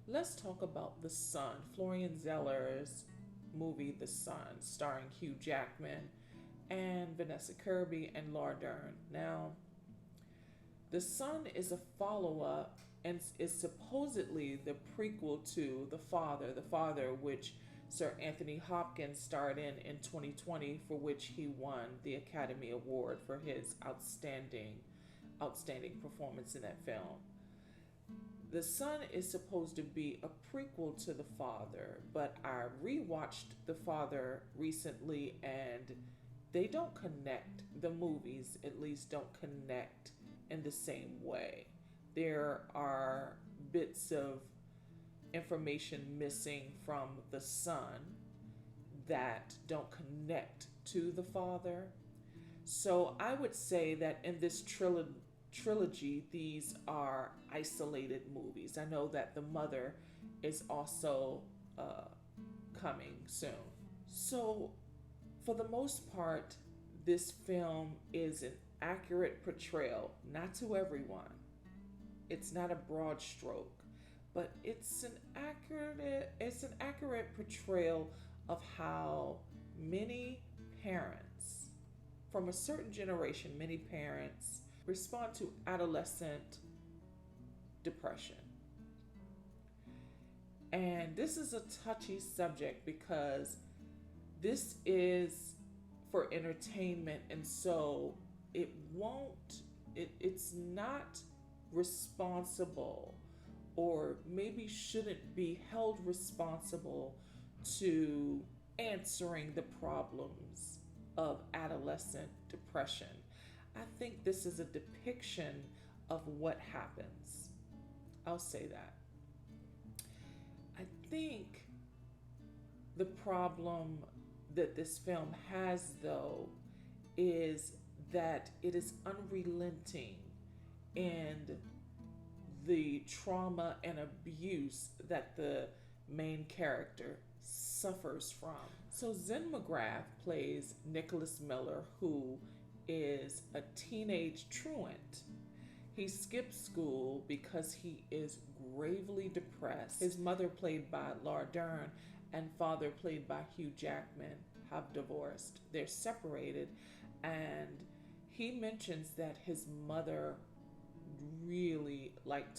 Let's talk about The Son, Florian Zeller's movie The Son, starring Hugh Jackman and Vanessa Kirby and Laura Dern. Now, The Son is a follow up and is supposedly the prequel to The Father, which Sir Anthony Hopkins starred in 2020, for which he won the Academy Award for his outstanding performance in that film. The Son is supposed to be a prequel to The Father, but I rewatched The Father recently and they don't connect. The movies, at least, don't connect in the same way. There are bits of information missing from The Son that don't connect to The Father. So I would say that in this trilogy, these are isolated movies. I know that The Mother is also coming soon. So, for the most part, this film is an accurate portrayal, not to everyone. It's not a broad stroke, but it's an accurate portrayal of how many parents from a certain generation, many parents respond to adolescent depression. And this is a touchy subject because this is for entertainment, and so it's not responsible, or maybe shouldn't be held responsible to answering the problems of adolescent depression. I think this is a depiction of what happens. I'll say that. I think the problem that this film has, though, is that it is unrelenting in the trauma and abuse that the main character suffers from. So Zen McGrath plays Nicholas Miller, who is a teenage truant. He skips school because he is gravely depressed. His mother, played by Laura Dern, and father, played by Hugh Jackman, have divorced. They're separated, and he mentions that his mother really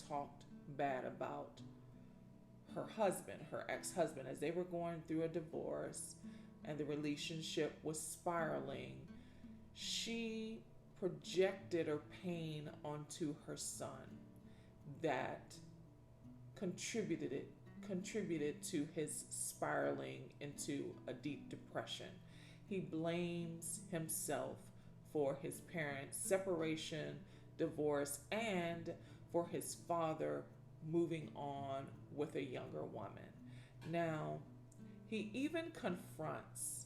talked bad about her ex-husband, as they were going through a divorce and the relationship was spiraling. She projected her pain onto her son that contributed to his spiraling into a deep depression. He blames himself for his parents' separation, divorce, and for his father moving on with a younger woman. Now, he even confronts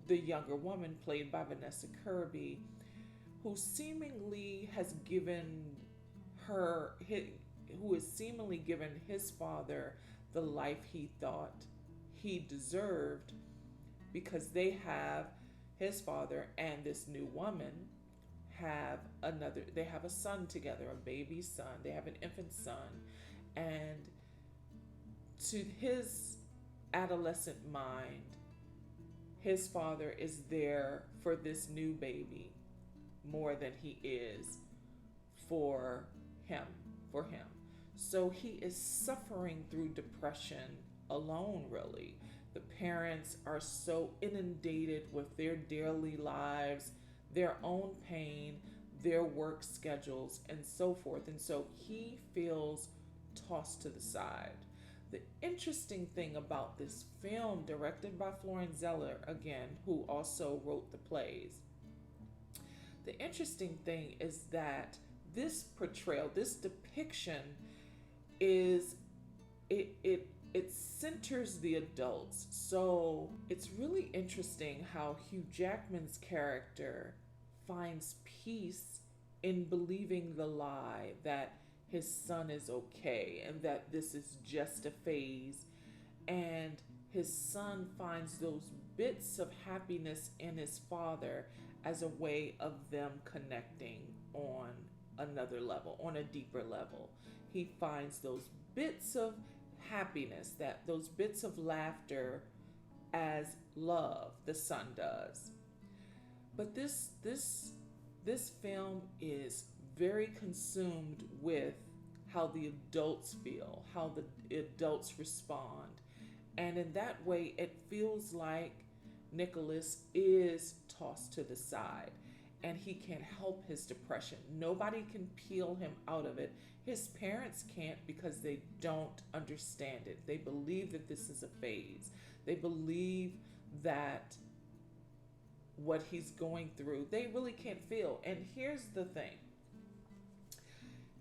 the younger woman, played by Vanessa Kirby, who seemingly has given who has seemingly given his father the life he thought he deserved, because his father and this new woman they have a son together, a baby son. They have an infant son, and to his adolescent mind, his father is there for this new baby more than he is for him for him. So he is suffering through depression alone, really. The parents are so inundated with their daily lives, their own pain, their work schedules, and so forth. And so he feels tossed to the side. The interesting thing about this film, directed by Florian Zeller, again, who also wrote the plays, the interesting thing is that this portrayal, this depiction, is it centers the adults. So it's really interesting how Hugh Jackman's character finds peace in believing the lie that his son is okay and that this is just a phase. And his son finds those bits of happiness in his father as a way of them connecting on another level, on a deeper level. He finds those bits of happiness, that those bits of laughter as love, the son does. But this film is very consumed with how the adults feel, how the adults respond. And in that way, it feels like Nicholas is tossed to the side and he can't help his depression. Nobody can peel him out of it. His parents can't because they don't understand it. They believe that this is a phase. They believe that what he's going through, they really can't feel. And here's the thing.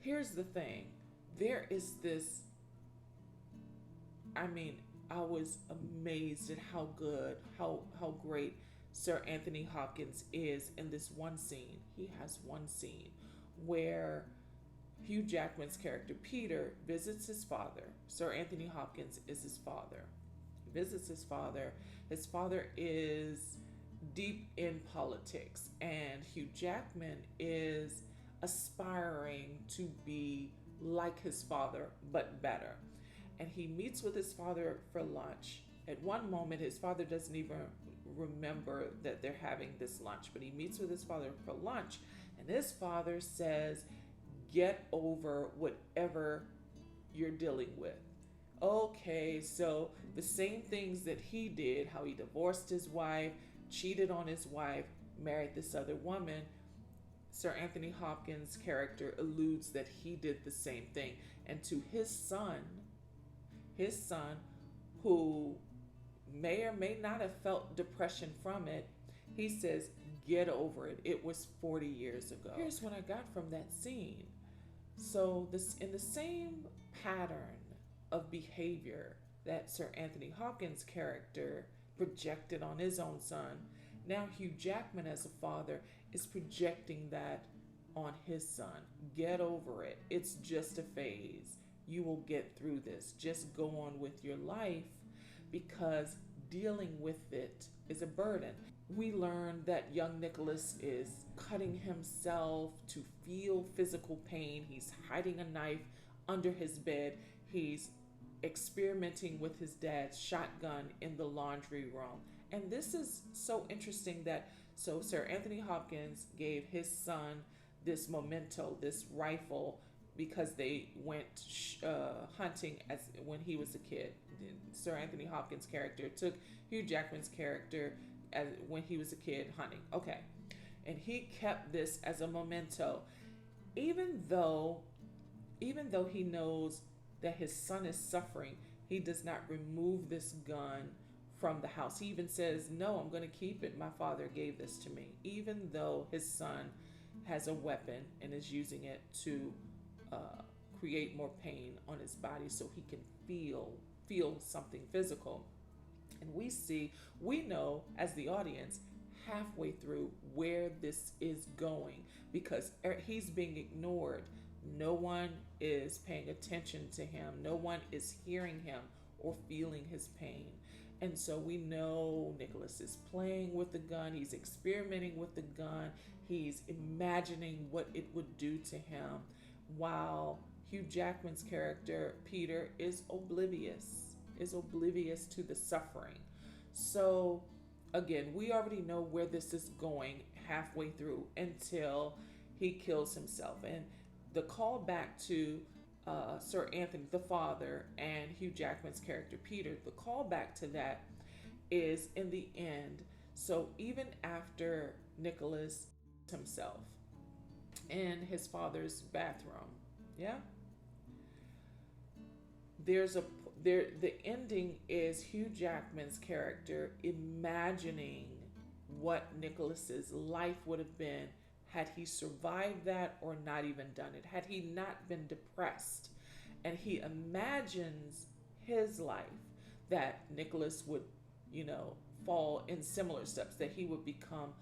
Here's the thing. There is this, I mean, I was amazed at how good, how great Sir Anthony Hopkins is in this one scene. He has one scene where Hugh Jackman's character Peter visits his father. Sir Anthony Hopkins is his father. He visits his father. His father is deep in politics, and Hugh Jackman is aspiring to be like his father but better. And he meets with his father for lunch. At one moment, his father doesn't even remember that they're having this lunch, but he meets with his father for lunch, and his father says, "Get over whatever you're dealing with." Okay, so the same things that he did, how he divorced his wife, cheated on his wife, married this other woman, Sir Anthony Hopkins' character alludes that he did the same thing. And to his son, who may or may not have felt depression from it, he says, "Get over it. It was 40 years ago." Here's what I got from that scene. So this, in the same pattern of behavior that Sir Anthony Hopkins' character projected on his own son, now Hugh Jackman as a father is projecting that on his son. Get over it. It's just a phase. You will get through this. Just go on with your life, because dealing with it is a burden. We learn that young Nicholas is cutting himself to feel physical pain. He's hiding a knife under his bed. He's experimenting with his dad's shotgun in the laundry room. And this is so interesting that Sir Anthony Hopkins gave his son this memento, this rifle, because they went hunting as when he was a kid. Sir Anthony Hopkins' character took Hugh Jackman's character as when he was a kid hunting. Okay, and he kept this as a memento, even though he knows that his son is suffering. He does not remove this gun from the house. He even says, "No, I'm going to keep it. My father gave this to me," even though his son has a weapon and is using it to create more pain on his body so he can feel something physical. And we know as the audience halfway through where this is going, because he's being ignored. No one is paying attention to him. No one is hearing him or feeling his pain. And so we know Nicholas is playing with the gun. He's experimenting with the gun. He's imagining what it would do to him, while Hugh Jackman's character, Peter, is oblivious to the suffering. So again, we already know where this is going halfway through until he kills himself. And the call back to Sir Anthony, the father, and Hugh Jackman's character, Peter, the call back to that is in the end. So even after Nicholas himself in his father's bathroom, yeah, the ending is Hugh Jackman's character imagining what Nicholas's life would have been had he survived that or not even done it, had he not been depressed. And he imagines his life, that Nicholas would, fall in similar steps, that he would become,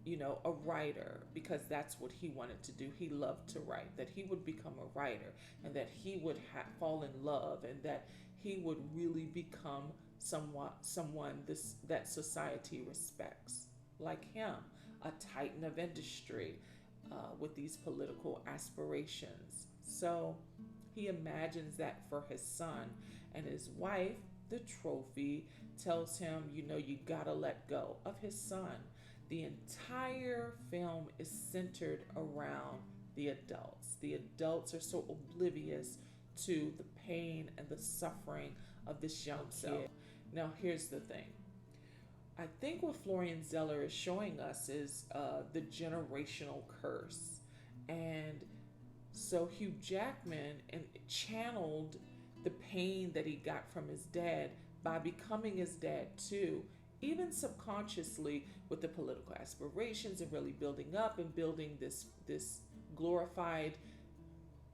a writer, because that's what he wanted to do. He loved to write, that he would become a writer, and that he would fall in love, and that he would really become someone that society respects, like him, a titan of industry, with these political aspirations. So he imagines that for his son, and his wife, the trophy, tells him, you know, you gotta let go of his son. The entire film is centered around the adults. The adults are so oblivious to the pain and the suffering of this young kid. Now, here's the thing. I think what Florian Zeller is showing us is the generational curse. And so Hugh Jackman channeled the pain that he got from his dad by becoming his dad too, even subconsciously, with the political aspirations and really building up and building this glorified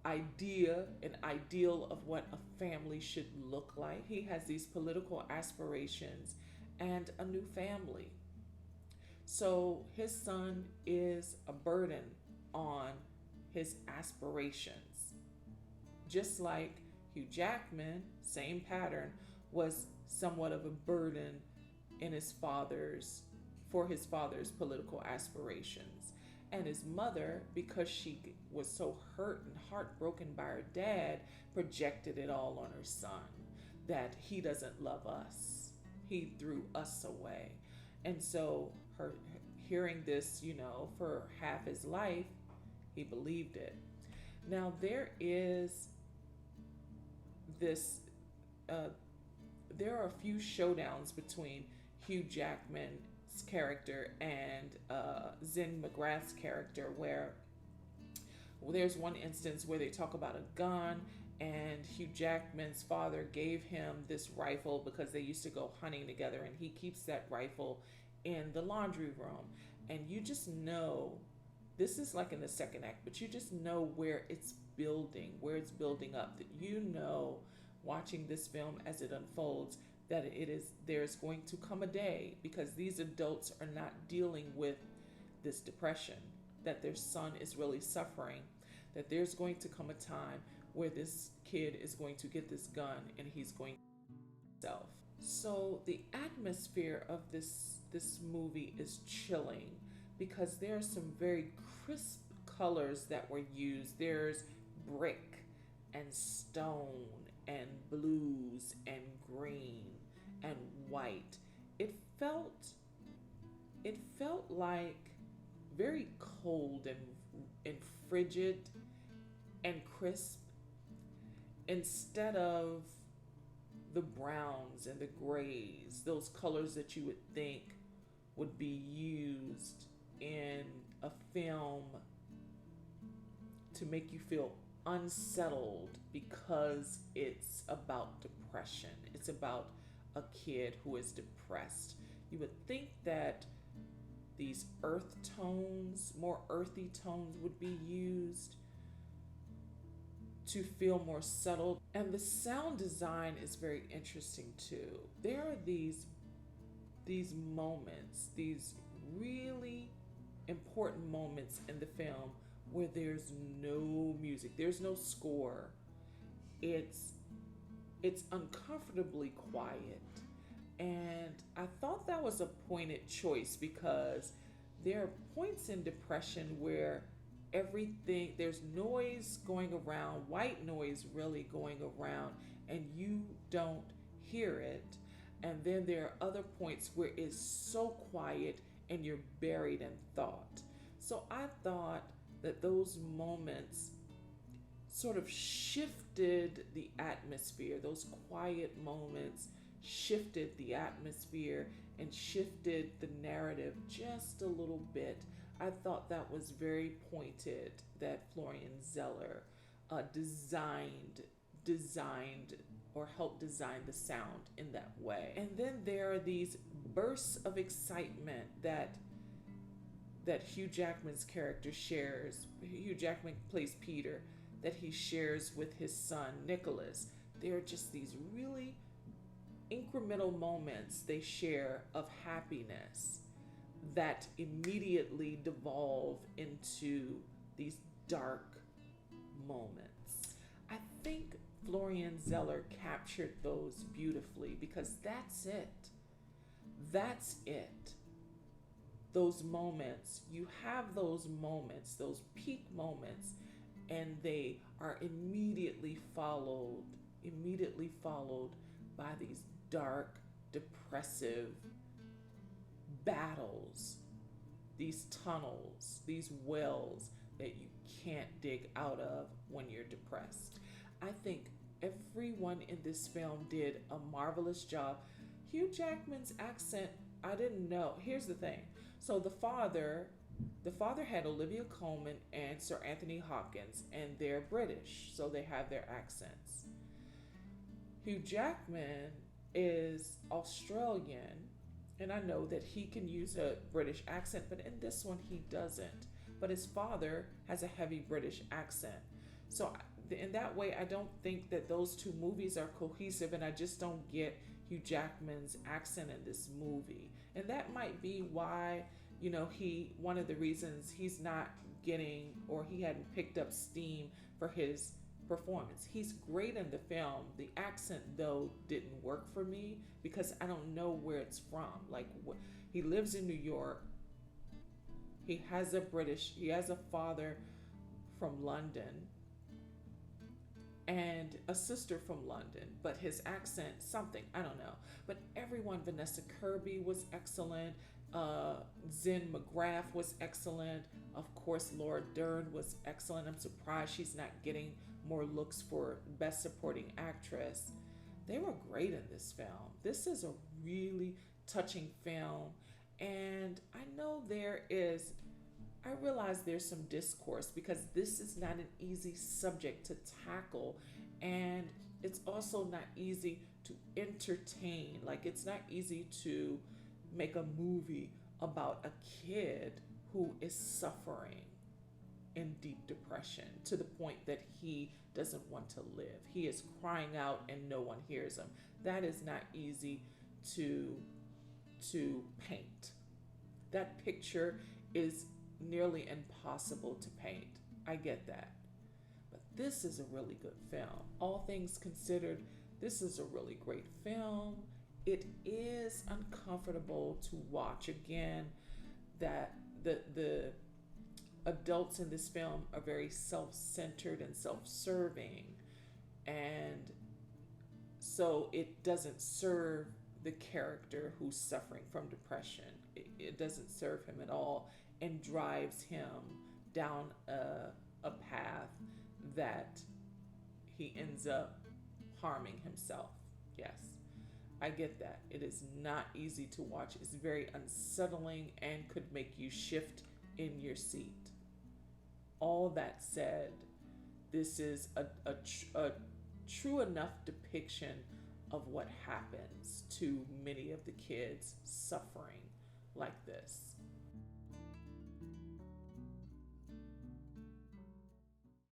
idea, an ideal of what a family should look like. He has these political aspirations and a new family. So his son is a burden on his aspirations. Just like Hugh Jackman, same pattern, was somewhat of a burden in his father's political aspirations. And his mother, because she was so hurt and heartbroken by her dad, projected it all on her son, that he doesn't love us. He threw us away. And so her hearing this, you know, for half his life, he believed it. Now there is this, there are a few showdowns between Hugh Jackman's character and Zen McGrath's character, where there's one instance where they talk about a gun, and Hugh Jackman's father gave him this rifle because they used to go hunting together, and he keeps that rifle in the laundry room. And you just know, this is like in the second act, but you just know where it's building up, that you know, watching this film as it unfolds, that there's going to come a day, because these adults are not dealing with this depression that their son is really suffering, that there's going to come a time where this kid is going to get this gun and he's going to self. So the atmosphere of this movie is chilling, because there are some very crisp colors that were used. There's brick and stone and blues and green and white. It felt like very cold and frigid and crisp, instead of the browns and the grays, those colors that you would think would be used in a film to make you feel unsettled, because it's about depression. It's about a kid who is depressed. You would think that these earth tones, more earthy tones, would be used to feel more settled. And the sound design is very interesting too. There are these moments, these really important moments in the film where there's no music, there's no score. It's uncomfortably quiet. And I thought that was a pointed choice, because there are points in depression where there's noise going around, white noise really going around, and you don't hear it. And then there are other points where it's so quiet and you're buried in thought. So I thought that those moments sort of shifted the atmosphere. Those quiet moments shifted the atmosphere and shifted the narrative just a little bit. I thought that was very pointed, that Florian Zeller designed or helped design the sound in that way. And then there are these bursts of excitement that Hugh Jackman's character shares. Hugh Jackman plays Peter, that he shares with his son Nicholas. There are just these really incremental moments they share of happiness that immediately devolve into these dark moments. I think Florian Zeller captured those beautifully, because that's it. those moments, you have those moments, those peak moments, and they are immediately followed by these dark, depressive battles, these tunnels, these wells that you can't dig out of when you're depressed. I think everyone in this film did a marvelous job. Hugh Jackman's accent, I didn't know. Here's the thing. So the father had Olivia Colman and Sir Anthony Hopkins, and they're British, so they have their accents. Hugh Jackman is Australian, and I know that he can use a British accent, but in this one he doesn't. But his father has a heavy British accent. So in that way, I don't think that those two movies are cohesive, and I just don't get Hugh Jackman's accent in this movie. And that might be why, one of the reasons he's not getting, or he hadn't picked up steam for his performance. He's great in the film. The accent, though, didn't work for me because I don't know where it's from. Like, he lives in New York. He has a father from London and a sister from London, but his accent, something, I don't know. But everyone, Vanessa Kirby was excellent. Zen McGrath was excellent. Of course, Laura Dern was excellent. I'm surprised she's not getting more looks for Best Supporting Actress. They were great in this film. This is a really touching film. And I realize there's some discourse because this is not an easy subject to tackle. And it's also not easy to entertain. Like, it's not easy to make a movie about a kid who is suffering in deep depression to the point that he doesn't want to live. He is crying out and no one hears him. That is not easy to paint. That picture is nearly impossible to paint. I get that. But this is a really good film. All things considered, this is a really great film. It is uncomfortable to watch. Again, that the adults in this film are very self-centered and self-serving, and so it doesn't serve the character who's suffering from depression. It doesn't serve him at all and drives him down a path that he ends up harming himself. Yes, I get that. It is not easy to watch. It's very unsettling and could make you shift in your seat. All that said, this is a true enough depiction of what happens to many of the kids suffering like this.